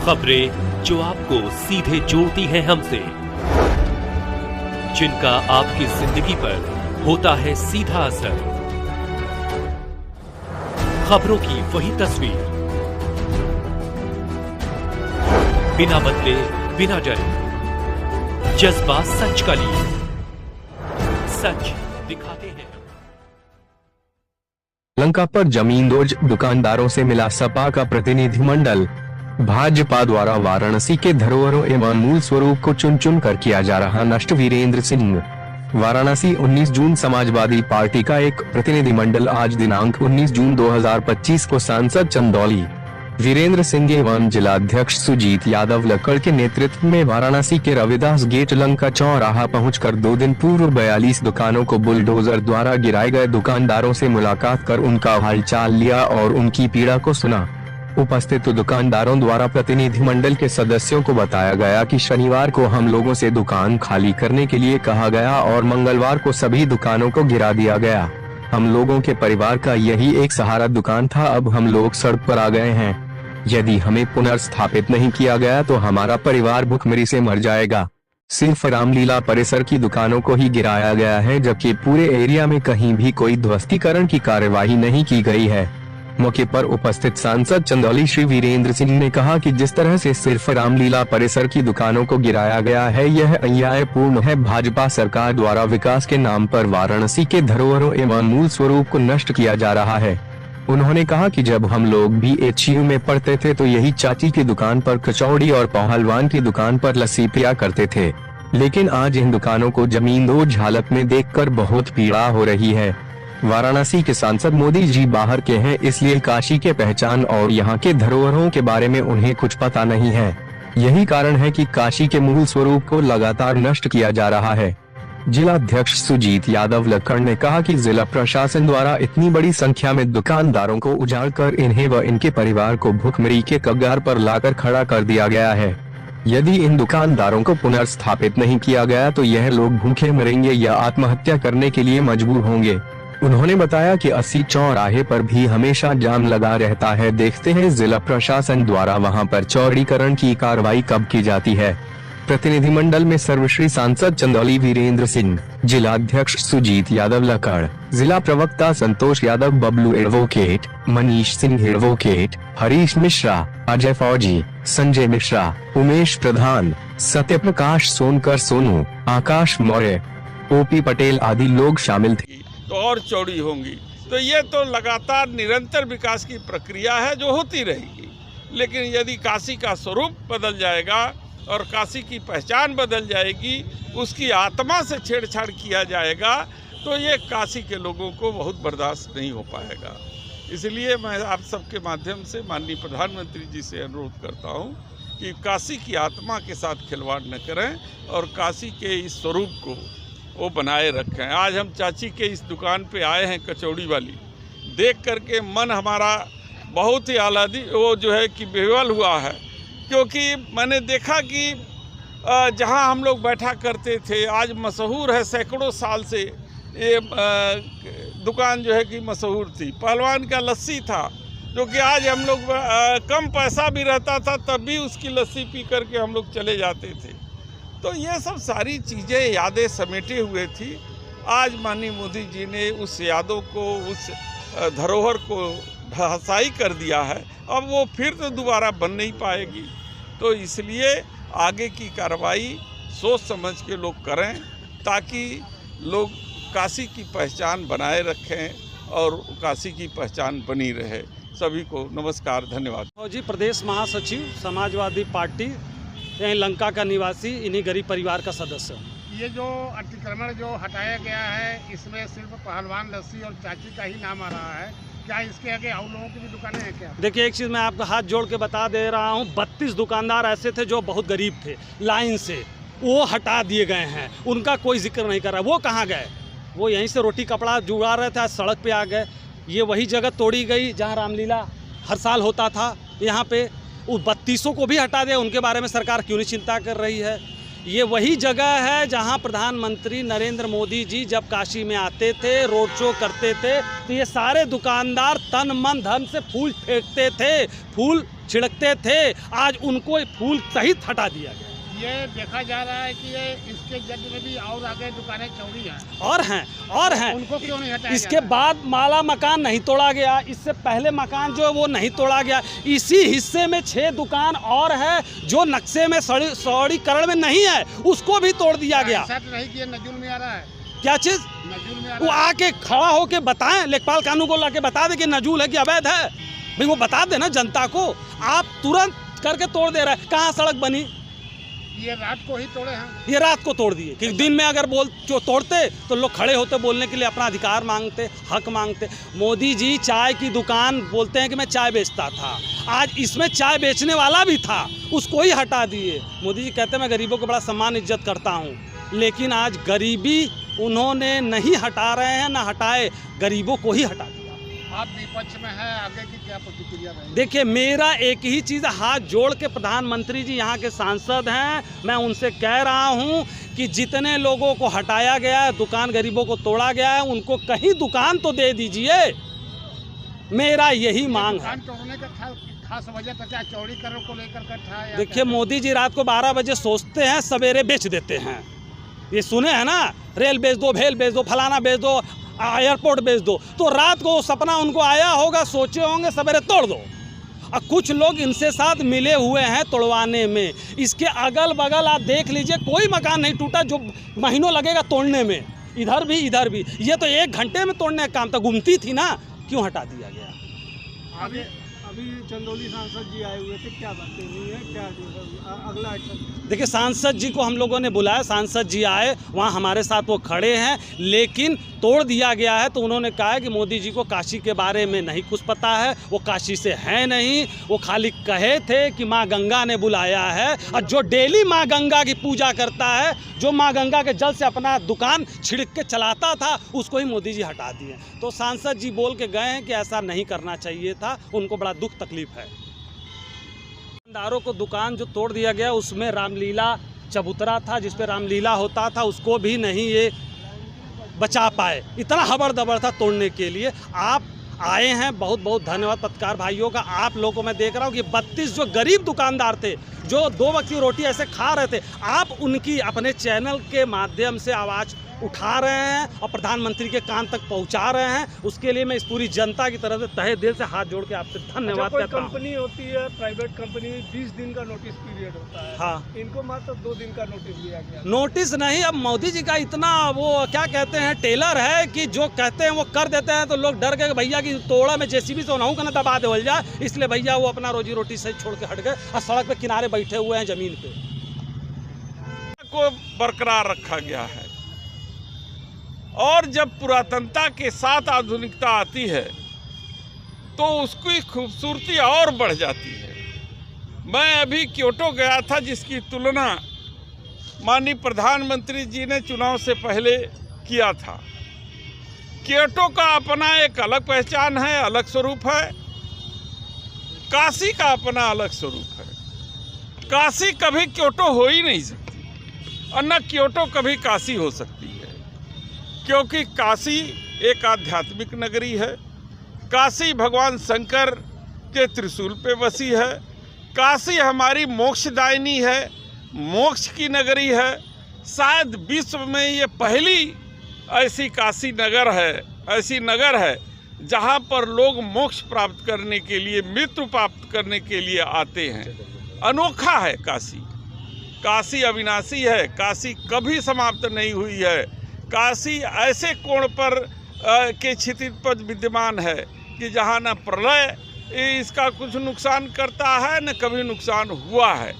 खबरें जो आपको सीधे जोड़ती हैं हमसे, जिनका आपकी जिंदगी पर होता है सीधा असर। खबरों की वही तस्वीर, बिना बदले बिना डरे, जज्बा सच का लिए, सच दिखाते हैं। लंका पर जमींदोज दुकानदारों से मिला सपा का प्रतिनिधिमंडल। भाजपा द्वारा वाराणसी के धरोहरों एवं मूल स्वरूप को चुन चुन कर किया जा रहा नष्ट। वीरेंद्र सिंह। वाराणसी 19 जून समाजवादी पार्टी का एक प्रतिनिधिमंडल आज दिनांक 19 जून 2025 को सांसद चंदौली वीरेंद्र सिंह एवं जिलाध्यक्ष सुजीत यादव लक्कड़ के नेतृत्व में वाराणसी के रविदास गेट लंका चौराहा पहुंचकर 2 दिन पूर्व 42 दुकानों को बुलडोजर द्वारा गिराए गए दुकानदारों से मुलाकात कर उनका हालचाल लिया और उनकी पीड़ा को सुना। उपस्थित दुकानदारों द्वारा प्रतिनिधिमंडल के सदस्यों को बताया गया कि शनिवार को हम लोगों से दुकान खाली करने के लिए कहा गया और मंगलवार को सभी दुकानों को गिरा दिया गया। हम लोगों के परिवार का यही एक सहारा दुकान था। अब हम लोग सड़क पर आ गए हैं। यदि हमें पुनर्स्थापित नहीं किया गया तो हमारा परिवार भूखमरी से मर जाएगा। सिर्फ रामलीला परिसर की दुकानों को ही गिराया गया है, जबकि पूरे एरिया में कहीं भी कोई ध्वस्तीकरण की कार्यवाही नहीं की गई है। मौके पर उपस्थित सांसद चंदौली श्री वीरेंद्र सिंह ने कहा कि जिस तरह से सिर्फ रामलीला परिसर की दुकानों को गिराया गया है, यह अन्यायपूर्ण है। भाजपा सरकार द्वारा विकास के नाम पर वाराणसी के धरोहरों एवं मूल स्वरूप को नष्ट किया जा रहा है। उन्होंने कहा कि जब हम लोग भी एचयू में पढ़ते थे तो यही चाची की दुकान पर कचौड़ी और पहलवान की दुकान पर लस्सी पिया करते थे, लेकिन आज इन दुकानों को जमींदोज हालत में देखकर बहुत पीड़ा हो रही है। वाराणसी के सांसद मोदी जी बाहर के हैं, इसलिए काशी के पहचान और यहाँ के धरोहरों के बारे में उन्हें कुछ पता नहीं है। यही कारण है कि काशी के मूल स्वरूप को लगातार नष्ट किया जा रहा है। जिलाध्यक्ष सुजीत यादव लक्कड़ ने कहा कि जिला प्रशासन द्वारा इतनी बड़ी संख्या में दुकानदारों को उजाड़कर इन्हें व इनके परिवार को भुखमरी के कगार पर लाकर खड़ा कर दिया गया है। यदि इन दुकानदारों को पुनर्स्थापित नहीं किया गया तो यह लोग भूखे मरेंगे या आत्महत्या करने के लिए मजबूर होंगे। उन्होंने बताया कि 80 चौराहे पर भी हमेशा जाम लगा रहता है। देखते हैं जिला प्रशासन द्वारा वहां पर चौड़ीकरण की कार्रवाई कब की जाती है। प्रतिनिधिमंडल में सर्वश्री सांसद चंदौली वीरेंद्र सिंह, जिलाध्यक्ष सुजीत यादव लक्कड़, जिला प्रवक्ता संतोष यादव, बबलू एडवोकेट, मनीष सिंह एडवोकेट, हरीश मिश्रा, अजय फौजी, संजय मिश्रा, उमेश प्रधान, सत्यप्रकाश सोनकर सोनू, आकाश मौर्य, ओपी पटेल आदि लोग शामिल थे। तो और चौड़ी होंगी। तो ये तो लगातार निरंतर विकास की प्रक्रिया है जो होती रहेगी। लेकिन यदि काशी का स्वरूप बदल जाएगा और काशी की पहचान बदल जाएगी, उसकी आत्मा से छेड़छाड़ किया जाएगा, तो ये काशी के लोगों को बहुत बर्दाश्त नहीं हो पाएगा। इसलिए मैं आप सबके माध्यम से माननीय प्रधानमंत्री जी से अनुरोध करता हूँ कि काशी की आत्मा के साथ खिलवाड़ न करें और काशी के इस स्वरूप को वो बनाए रखें। आज हम चाची के इस दुकान पे आए हैं कचौड़ी वाली, देख करके मन हमारा बहुत ही आह्लादी वो जो है कि बेवल हुआ है, क्योंकि मैंने देखा कि जहां हम लोग बैठा करते थे आज मशहूर है। सैकड़ों साल से ये दुकान जो है कि मशहूर थी। पहलवान का लस्सी था जो कि आज हम लोग कम पैसा भी रहता था तब भी उसकी लस्सी पी करके हम लोग चले जाते थे। तो ये सब सारी चीज़ें यादें समेटे हुए थी। आज माननीय मोदी जी ने उस यादों को, उस धरोहर को धसाई कर दिया है। अब वो फिर तो दोबारा बन नहीं पाएगी। तो इसलिए आगे की कार्रवाई सोच समझ के लोग करें ताकि लोग काशी की पहचान बनाए रखें और काशी की पहचान बनी रहे। सभी को नमस्कार, धन्यवाद। जी, प्रदेश महासचिव समाजवादी पार्टी, यहीं लंका का निवासी, इन्हीं गरीब परिवार का सदस्य हूँ। ये जो अतिक्रमण जो हटाया गया है, इसमें सिर्फ पहलवान लस्सी और चाची का ही नाम आ रहा है। क्या इसके आगे और लोगों की भी दुकानें हैं क्या? देखिए, एक चीज़ मैं आपको हाथ जोड़ के बता दे रहा हूँ, 32 दुकानदार ऐसे थे जो बहुत गरीब थे लाइन से, वो हटा दिए गए हैं। उनका कोई जिक्र नहीं कर रहा। वो कहाँ गए? वो यहीं से रोटी कपड़ा जुड़ा रहे थे, आज सड़क पे आ गए। ये वही जगह तोड़ी गई जहाँ रामलीला हर साल होता था। यहाँ पे उस 32 को भी हटा दिया। उनके बारे में सरकार क्यों नहीं चिंता कर रही है? ये वही जगह है जहां प्रधानमंत्री नरेंद्र मोदी जी जब काशी में आते थे, रोड शो करते थे, तो ये सारे दुकानदार तन मन धन से फूल फेंकते थे। फूल छिड़कते थे, आज उनको फूल सहित हटा दिया गया। ये देखा जा रहा है कि ये इसके जगह में भी और आगे दुकानें चौड़ी हैं और हैं उनको क्यों नहीं हटाया इसके बाद माला मकान नहीं तोड़ा गया, इससे पहले मकान जो है वो नहीं तोड़ा गया। इसी हिस्से में 6 दुकान और है जो नक्शे में सौड़ीकरण में नहीं है, उसको भी तोड़ दिया गया। ऐसा तो नहीं कि ये नजूल में आ रहा है, क्या चीज़ नजूल में आ वो रहा है। आके खड़ा होके बताएं, लेखपाल कानून को लाके बता दे कि नजूल है कि अवैध है, भाई वो बता देना जनता को। आप तुरंत करके तोड़ दे रहे हैं। कहाँ सड़क बनी? ये रात को ही तोड़े हैं। ये रात को तोड़ दिए कि दिन में अगर जो तोड़ते तो लोग खड़े होते बोलने के लिए, अपना अधिकार मांगते, हक मांगते। मोदी जी चाय की दुकान बोलते हैं कि मैं चाय बेचता था, आज इसमें चाय बेचने वाला भी था, उसको ही हटा दिए। मोदी जी कहते हैं मैं गरीबों को बड़ा सम्मान इज्जत करता हूँ, लेकिन आज गरीबी उन्होंने नहीं हटा रहे हैं, ना हटाए, गरीबों को ही हटा दिया। आप विपक्ष में हैं, आगे की क्या प्रतिक्रिया रहेगी? देखिए मेरा एक ही चीज़ है, हाथ जोड़ के प्रधानमंत्री जी यहाँ के सांसद हैं, मैं उनसे कह रहा हूँ कि जितने लोगों को हटाया गया है, दुकान गरीबों को तोड़ा गया है, उनको कहीं दुकान तो दे दीजिए, मेरा यही मांग है। दुकान तोड़ने का खास वजह तो क्या चौड़ीकरण को लेकर का था? देखिए मोदी जी रात को 12 बजे सोचते हैं, सवेरे बेच देते हैं। ये सुने हैं ना, रेल बेच दो, भेल बेच दो, फलाना बेच दो, एयरपोर्ट बेच दो, तो रात को सपना उनको आया होगा, सोचे होंगे सवेरे तोड़ दो। और कुछ लोग इनसे साथ मिले हुए हैं तोड़वाने में। इसके अगल बगल आप देख लीजिए, कोई मकान नहीं टूटा जो महीनों लगेगा तोड़ने में, इधर भी। ये तो 1 घंटे में तोड़ने का काम था, गुमती थी ना, क्यों हटा दिया गया? अभी चंदौली सांसद जी आए हुए थे, क्या बातें हुई है, क्या अगला एक्शन? देखिए सांसद जी को हम लोगों ने बुलाया, सांसद जी आए, वहाँ हमारे साथ वो खड़े हैं, लेकिन तोड़ दिया गया है। तो उन्होंने कहा है कि मोदी जी को काशी के बारे में नहीं कुछ पता है, वो काशी से हैं नहीं, वो खाली कहे थे कि माँ गंगा ने बुलाया है। और जो डेली माँ गंगा की पूजा करता है, जो माँ गंगा के जल से अपना दुकान छिड़क के चलाता था, उसको ही मोदी जी हटा दिए। तो सांसद जी बोल के गए हैं कि ऐसा नहीं करना चाहिए था, उनको बड़ा दुख तकलीफ है। दुकानदारों को दुकान जो तोड़ दिया गया उसमें रामलीला चबूतरा था, जिस पे रामलीला होता था, उसको भी नहीं ये बचा पाए। इतना हबड़ दबड़ था तोड़ने के लिए। आप आए हैं, बहुत बहुत धन्यवाद पत्रकार भाइयों का। आप लोगों को मैं देख रहा हूँ कि 32 जो गरीब दुकानदार थे, जो 2 वक्त की रोटी ऐसे खा रहे थे, आप उनकी अपने चैनल के माध्यम से आवाज़ उठा रहे हैं और प्रधानमंत्री के कान तक पहुंचा रहे हैं। उसके लिए मैं इस पूरी जनता की तरफ से तहे दिल से हाथ जोड़ के आपसे धन्यवाद कहता हूं। कंपनी होती है, प्राइवेट कंपनी, 20 दिन का नोटिस पीरियड होता है। हाँ, इनको मात्र 2 दिन का नोटिस दिया गया। नोटिस नहीं, अब मोदी जी का इतना वो क्या कहते हैं टेलर है कि जो कहते हैं वो कर देते हैं। तो लोग डर गए भैया की तोड़ा में जेसीबी से उन्हों का ना दबा दे जाए, इसलिए भैया वो अपना रोजी रोटी से छोड़ के हट गए और सड़क पे किनारे बैठे हुए हैं जमीन पे। को बरकरार रखा गया है, और जब पुरातनता के साथ आधुनिकता आती है तो उसकी खूबसूरती और बढ़ जाती है। मैं अभी क्योटो गया था, जिसकी तुलना माननीय प्रधानमंत्री जी ने चुनाव से पहले किया था। क्योटो का अपना एक अलग पहचान है, अलग स्वरूप है। काशी का अपना अलग स्वरूप है। काशी कभी क्योटो हो ही नहीं सकती, और न क्योटो कभी काशी हो सकती है, क्योंकि काशी एक आध्यात्मिक नगरी है। काशी भगवान शंकर के त्रिशूल पे बसी है। काशी हमारी मोक्षदायिनी है, मोक्ष की नगरी है। शायद विश्व में ये पहली ऐसी काशी नगर है, ऐसी नगर है जहाँ पर लोग मोक्ष प्राप्त करने के लिए, मृत्यु प्राप्त करने के लिए आते हैं। अनोखा है काशी। काशी अविनाशी है, काशी कभी समाप्त नहीं हुई है। काशी ऐसे कोण पर के क्षितिज पर विद्यमान है कि जहाँ न प्रलय इसका कुछ नुकसान करता है, न कभी नुकसान हुआ है।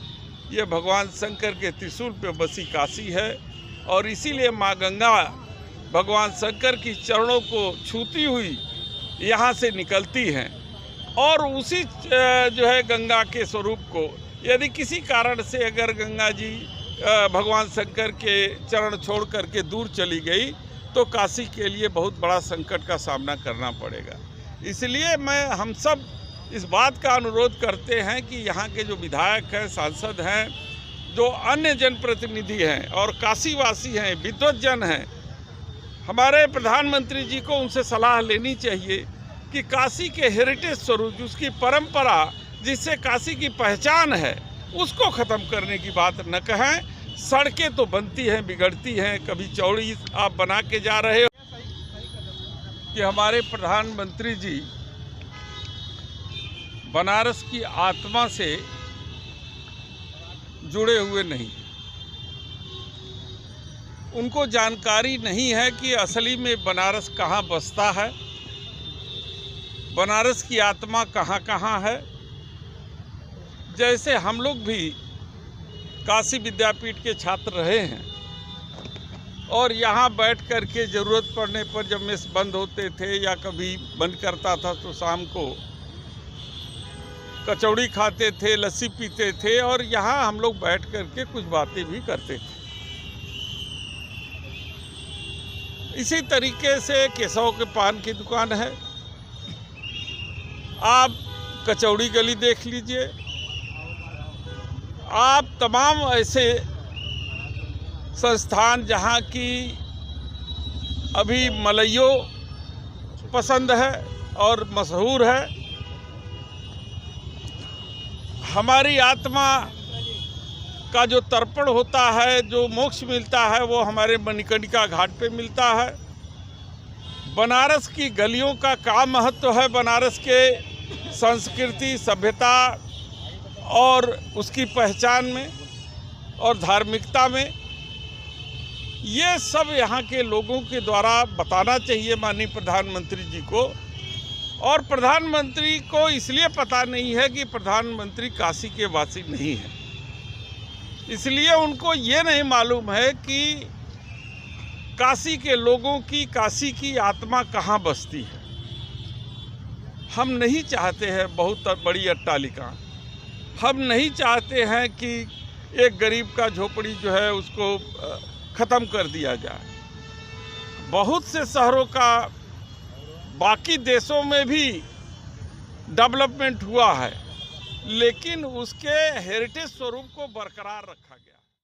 ये भगवान शंकर के त्रिशूल पे बसी काशी है, और इसीलिए माँ गंगा भगवान शंकर की चरणों को छूती हुई यहाँ से निकलती हैं। और उसी जो है गंगा के स्वरूप को, यदि किसी कारण से अगर गंगा जी भगवान शंकर के चरण छोड़ करके दूर चली गई, तो काशी के लिए बहुत बड़ा संकट का सामना करना पड़ेगा। इसलिए हम सब इस बात का अनुरोध करते हैं कि यहाँ के जो विधायक हैं, सांसद हैं, जो अन्य जनप्रतिनिधि हैं और काशीवासी हैं, विद्वतजन हैं, हमारे प्रधानमंत्री जी को उनसे सलाह लेनी चाहिए कि काशी के हेरिटेज स्वरूप, उसकी परंपरा, जिससे काशी की पहचान है उसको ख़त्म करने की बात न कहें। सड़कें तो बनती हैं, बिगड़ती हैं, कभी चौड़ी आप बना के जा रहे हो कि हमारे प्रधानमंत्री जी बनारस की आत्मा से जुड़े हुए नहीं। उनको जानकारी नहीं है कि असली में बनारस कहाँ बसता है, बनारस की आत्मा कहाँ कहाँ है। जैसे हम लोग भी काशी विद्यापीठ के छात्र रहे हैं और यहाँ बैठ कर के ज़रूरत पड़ने पर जब मेस बंद होते थे या कभी बंद करता था तो शाम को कचौड़ी खाते थे, लस्सी पीते थे और यहाँ हम लोग बैठ कर के कुछ बातें भी करते थे। इसी तरीके से केशव के पान की दुकान है, आप कचौड़ी गली देख लीजिए, आप तमाम ऐसे संस्थान जहाँ की अभी मलइयो पसंद है और मशहूर है। हमारी आत्मा का जो तर्पण होता है, जो मोक्ष मिलता है, वो हमारे मणिकर्णिका घाट पे मिलता है। बनारस की गलियों का क्या महत्व है, बनारस के संस्कृति, सभ्यता और उसकी पहचान में और धार्मिकता में, ये सब यहाँ के लोगों के द्वारा बताना चाहिए माननीय प्रधानमंत्री जी को। और प्रधानमंत्री को इसलिए पता नहीं है कि प्रधानमंत्री काशी के वासी नहीं हैं, इसलिए उनको ये नहीं मालूम है कि काशी के लोगों की, काशी की आत्मा कहाँ बसती है। हम नहीं चाहते हैं बहुत बड़ी अट्टालिका, हम नहीं चाहते हैं कि एक गरीब का झोपड़ी जो है उसको ख़त्म कर दिया जाए। बहुत से शहरों का बाकी देशों में भी डेवलपमेंट हुआ है, लेकिन उसके हेरिटेज स्वरूप को बरकरार रखा गया।